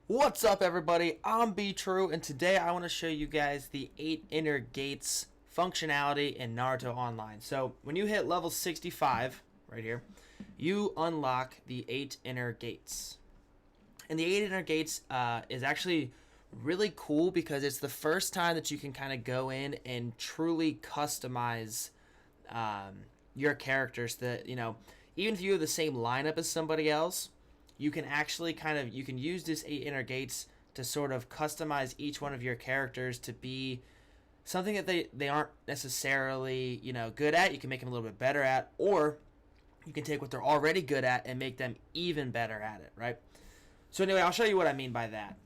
What's up, everybody? I'm B-True, and today I want to show you guys the 8 inner gates functionality in Naruto Online. So when you hit level 65, right here, you unlock the 8 inner gates. And the 8 inner gates is actually really cool because it's the first time that you can kind of go in and truly customize your characters. That, even if you have the same lineup as somebody else, you can actually you can use this 8 inner gates to sort of customize each one of your characters to be something that they aren't necessarily, good at. You can make them a little bit better at, or you can take what they're already good at and make them even better at it, right? So anyway, I'll show you what I mean by that.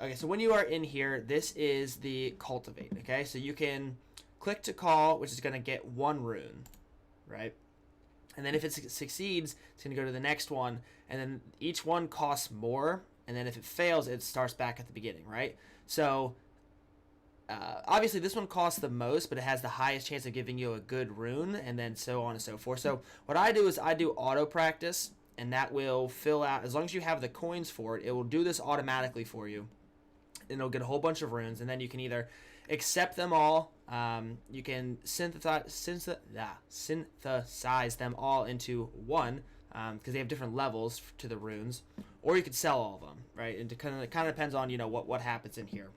Okay, so when you are in here, this is the cultivate, okay? So you can click to call, which is going to get 1 rune, right? And then if it succeeds, it's going to go to the next one. And then each one costs more. And then if it fails, it starts back at the beginning, right? So obviously this one costs the most, but it has the highest chance of giving you a good rune, and then so on and so forth. So what I do is I do auto practice, and that will fill out, as long as you have the coins for it, it will do this automatically for you. And it'll get a whole bunch of runes, and then you can either accept them all. You can synthesize them all into one, because they have different levels to the runes, or you could sell all of them, right? And it kind of depends on what happens in here.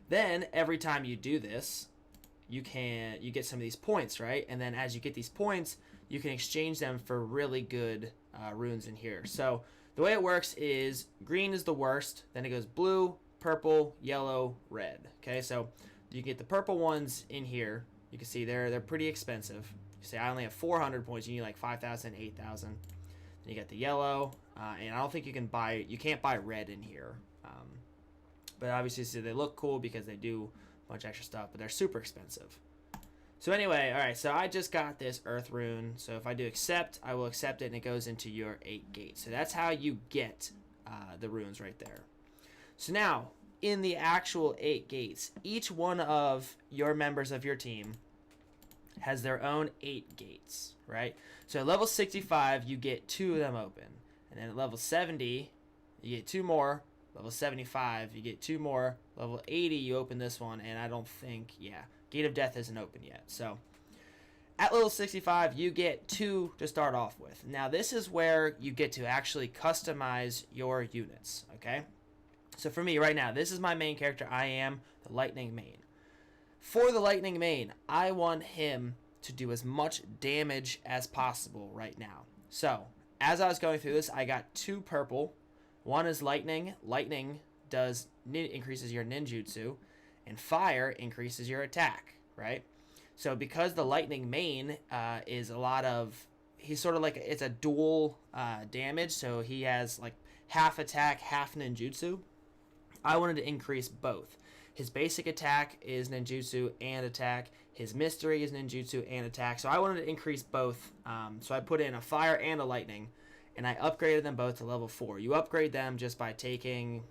Then every time you do this, you get some of these points, right? And then as you get these points, you can exchange them for really good runes in here. So the way it works is green is the worst, then it goes blue, purple, yellow, red. Okay, so you get the purple ones in here. You can see they're pretty expensive. You say I only have 400 points. You need like 5,000, 8,000. Then you get the yellow, and I don't think you can't buy red in here. But obviously, so they look cool because they do a bunch of extra stuff, but they're super expensive. So anyway, all right. So I just got this earth rune. So if I do accept, I will accept it, and it goes into your 8 gates. So that's how you get the runes right there. So now, in the actual 8 gates, each one of your members of your team has their own 8 gates, right? So at level 65, you get 2 of them open. And then at level 70, you get 2 more. Level 75, you get 2 more. Level 80, you open this one. And I don't think, Gate of Death isn't open yet. So at level 65, you get 2 to start off with. Now, this is where you get to actually customize your units, okay? So for me right now, this is my main character. I am the Lightning Main. For the Lightning Main, I want him to do as much damage as possible right now. So as I was going through this, I got 2 purple. One is Lightning. Lightning increases your ninjutsu, and fire increases your attack, right? So because the Lightning Main is he's sort of like, it's a dual damage, so he has like half attack, half ninjutsu. I wanted to increase both. His basic attack is ninjutsu and attack. His mystery is ninjutsu and attack. So I wanted to increase both. So I put in a fire and a lightning, and I upgraded them both to level 4. You upgrade them just by you can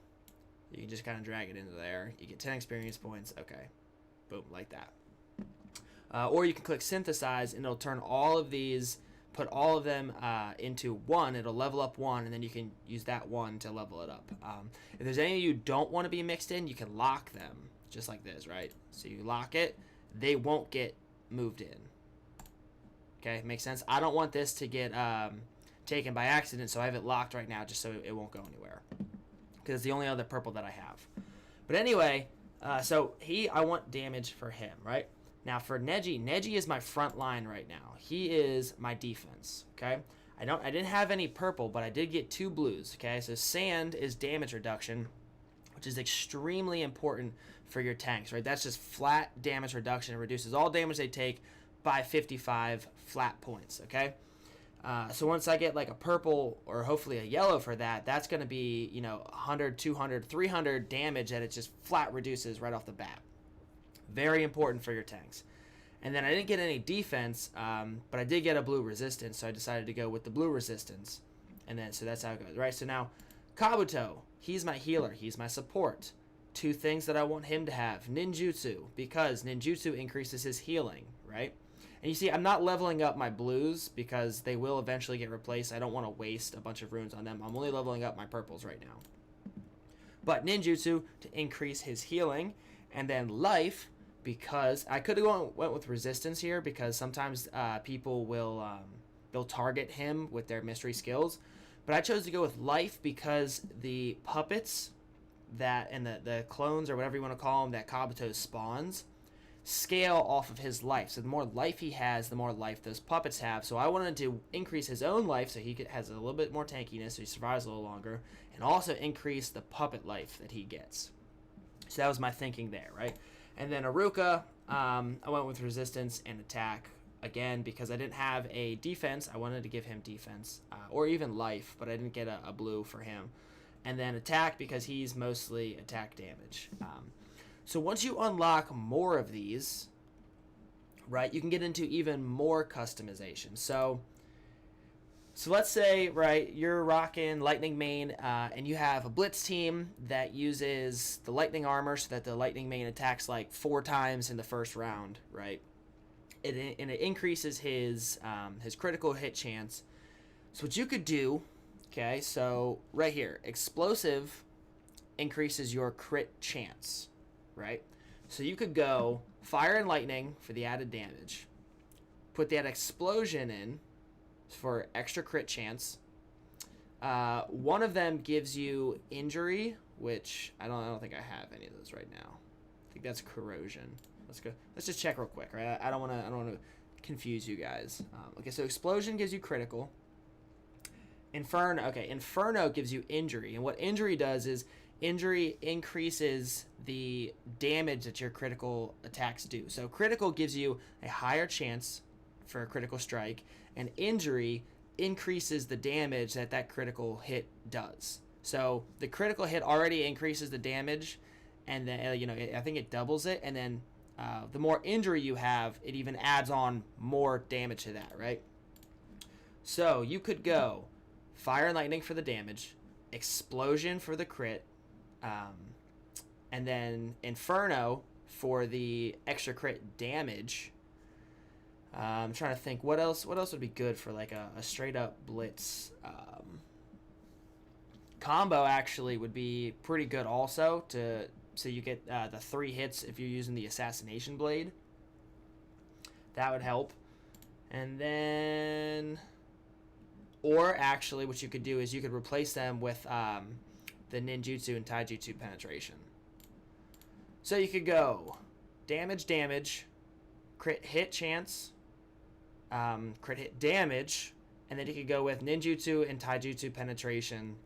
just kind of drag it into there. You get 10 experience points. Okay. Boom, like that. Or you can click synthesize, and it'll turn all of these, put all of them into 1. It'll level up 1, and then you can use that 1 to level it up. If there's any you don't want to be mixed in, you can lock them, just like this, right? So you lock it, they won't get moved in. Okay, makes sense? I don't want this to get taken by accident, so I have it locked right now just so it won't go anywhere, because it's the only other purple that I have. But anyway, so I want damage for him, right? Now for Neji is my front line right now. He is my defense, okay? I didn't have any purple, but I did get 2 blues, okay? So sand is damage reduction, which is extremely important for your tanks, right? That's just flat damage reduction. It reduces all damage they take by 55 flat points, okay? So once I get like a purple or hopefully a yellow for that, that's going to be, 100, 200, 300 damage that it just flat reduces right off the bat. Very important for your tanks. And then I didn't get any defense, but I did get a blue resistance, so I decided to go with the blue resistance. And then, so that's how it goes, right? So now, Kabuto, he's my healer, he's my support. 2 things that I want him to have. Ninjutsu, because ninjutsu increases his healing, right? And you see, I'm not leveling up my blues because they will eventually get replaced. I don't want to waste a bunch of runes on them. I'm only leveling up my purples right now. But ninjutsu to increase his healing, and then life because I could have went with resistance here because sometimes people will they'll target him with their mystery skills, but I chose to go with life because the puppets that and the clones or whatever you want to call them that Kabuto spawns scale off of his life. So the more life he has, the more life those puppets have. So I wanted to increase his own life so has a little bit more tankiness, so he survives a little longer, and also increase the puppet life that he gets. So that was my thinking there, right? And then Aruka, I went with resistance and attack again because I didn't have a defense. I wanted to give him defense or even life, but I didn't get a blue for him. And then attack because he's mostly attack damage. So once you unlock more of these, right, you can get into even more customization. So let's say, right, you're rocking Lightning Mane, and you have a Blitz team that uses the Lightning Armor so that the Lightning Mane attacks like 4 times in the first round, right? And it increases his critical hit chance. So what you could do, okay, so right here, Explosive increases your crit chance, right? So you could go Fire and Lightning for the added damage. Put that Explosion in for extra crit chance. One of them gives you Injury, which I don't think I have any of those right now. I think that's Corrosion. Let's go. Let's just check real quick, right? I don't want to confuse you guys. Okay, so Explosion gives you critical. Inferno gives you Injury, and what Injury does is Injury increases the damage that your critical attacks do. So critical gives you a higher chance for a critical strike, and Injury increases the damage that critical hit does. So the critical hit already increases the damage, and then I think it doubles it, and then the more injury you have, it even adds on more damage to that, right? So you could go Fire and Lightning for the damage, Explosion for the crit, and then Inferno for the extra crit damage. I'm trying to think what else would be good for like a straight up blitz. Combo actually would be pretty good also so you get the 3 hits if you're using the Assassination Blade. That would help. And then, or actually what you could do is you could replace them with the ninjutsu and taijutsu penetration. So you could go damage, crit hit chance, crit hit damage, and then you could go with ninjutsu and taijutsu penetration.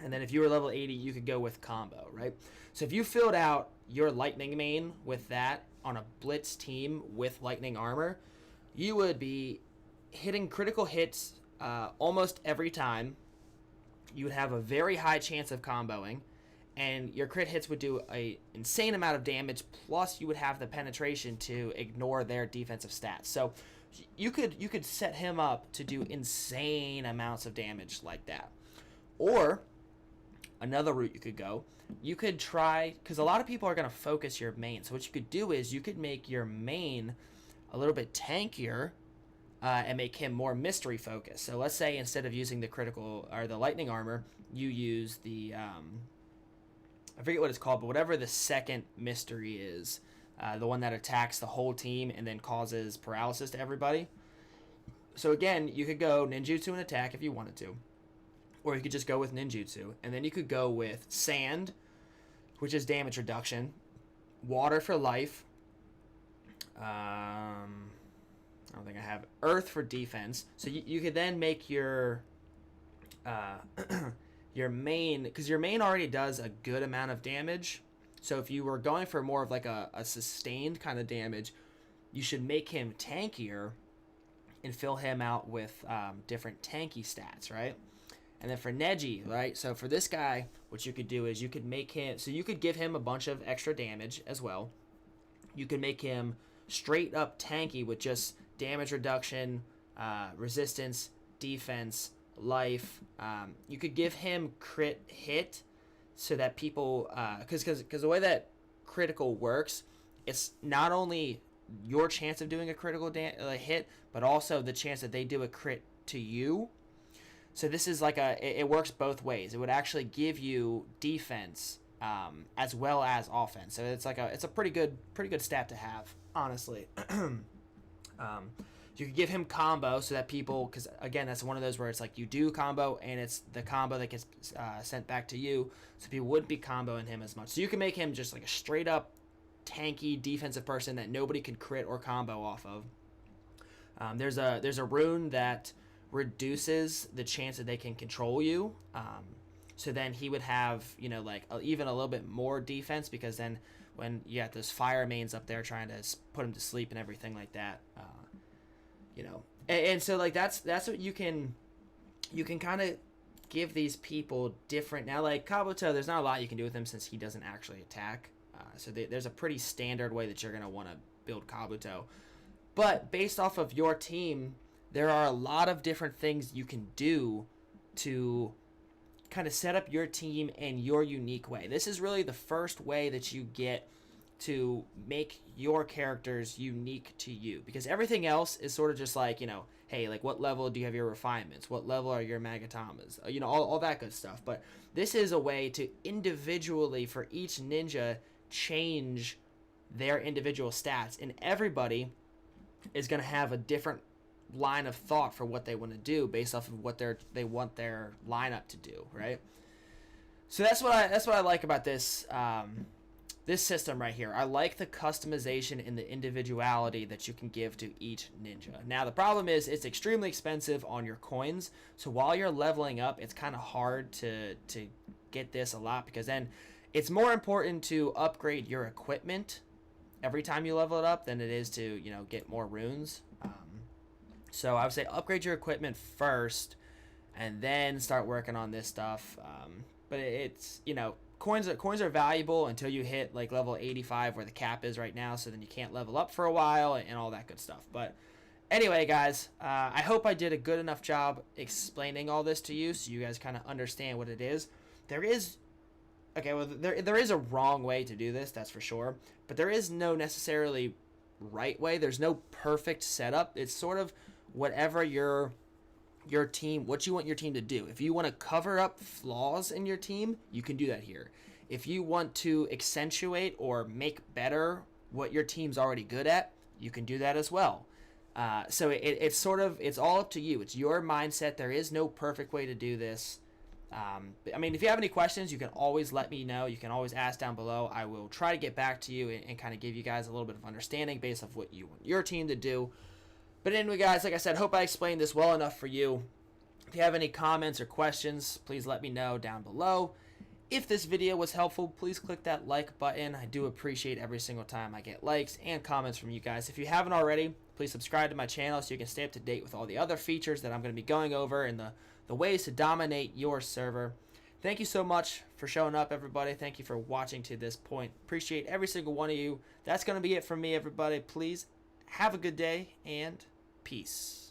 And then if you were level 80, you could go with combo, right? So if you filled out your Lightning Mane with that on a Blitz team with Lightning Armor, you would be hitting critical hits almost every time. You would have a very high chance of comboing, and your crit hits would do an insane amount of damage, plus you would have the penetration to ignore their defensive stats. So you could set him up to do insane amounts of damage like that. Or another route you could go, you could try, because a lot of people are going to focus your main. So what you could do is you could make your main a little bit tankier and make him more mystery focused. So let's say instead of using the critical or the Lightning Armor, you use the I forget what it's called, but whatever the second mystery is, the one that attacks the whole team and then causes paralysis to everybody. So again, you could go ninjutsu and attack if you wanted to. Or you could just go with ninjutsu. And then you could go with sand, which is damage reduction. Water for life. I don't think I have earth for defense. So you could then make your your main, because your main already does a good amount of damage. So if you were going for more of like a sustained kind of damage, you should make him tankier and fill him out with different tanky stats, right? And then for Neji, right? So for this guy, what you could do is you could make him, so you could give him a bunch of extra damage as well. You could make him straight up tanky with just damage reduction, resistance, defense, life. You could give him crit hit so that people, because the way that critical works, it's not only your chance of doing a critical hit, but also the chance that they do a crit to you. So this is like it works both ways. It would actually give you defense as well as offense. So it's a pretty good stat to have, honestly. You could give him combo so that people, because again, that's one of those where it's like you do combo and it's the combo that gets sent back to you, so people wouldn't be comboing him as much. So you can make him just like a straight up tanky defensive person that nobody can crit or combo off of. There's a rune that reduces the chance that they can control you. So then he would have, like even a little bit more defense, because then when you got those fire mains up there trying to put him to sleep and everything like that, and so like that's what you can kind of give these people different. Now, like Kabuto, there's not a lot you can do with him since he doesn't actually attack. So there's a pretty standard way that you're going to want to build Kabuto. But based off of your team, there are a lot of different things you can do to kind of set up your team in your unique way. This is really the first way that you get to make your characters unique to you, because everything else is sort of just like, hey, like what level do you have your refinements? What level are your Magatamas? All that good stuff. But this is a way to individually, for each ninja, change their individual stats, and everybody is going to have a different line of thought for what they want to do based off of what they want their lineup to do, right? So that's what I like about this this system right here. I like the customization and the individuality that you can give to each ninja. Now the problem is it's extremely expensive on your coins, so while you're leveling up, it's kind of hard to get this a lot, because then it's more important to upgrade your equipment every time you level it up than it is to get more runes. So I would say upgrade your equipment first, and then start working on this stuff. But it's coins are valuable until you hit like level 85, where the cap is right now. So then you can't level up for a while and all that good stuff. But anyway, guys, I hope I did a good enough job explaining all this to you, so you guys kind of understand what it is. There is a wrong way to do this, that's for sure, but there is no necessarily right way. There's no perfect setup. It's sort of whatever your team, what you want your team to do. If you want to cover up flaws in your team, you can do that here. If you want to accentuate or make better what your team's already good at, you can do that as well. So it's all up to you. It's your mindset. There is no perfect way to do this. If you have any questions, you can always let me know. You can always ask down below. I will try to get back to you and kind of give you guys a little bit of understanding based off what you want your team to do. But anyway, guys, like I said, hope I explained this well enough for you. If you have any comments or questions, please let me know down below. If this video was helpful, please click that like button. I do appreciate every single time I get likes and comments from you guys. If you haven't already, please subscribe to my channel so you can stay up to date with all the other features that I'm going to be going over and the ways to dominate your server. Thank you so much for showing up, everybody. Thank you for watching to this point. Appreciate every single one of you. That's going to be it from me, everybody. Please have a good day and peace.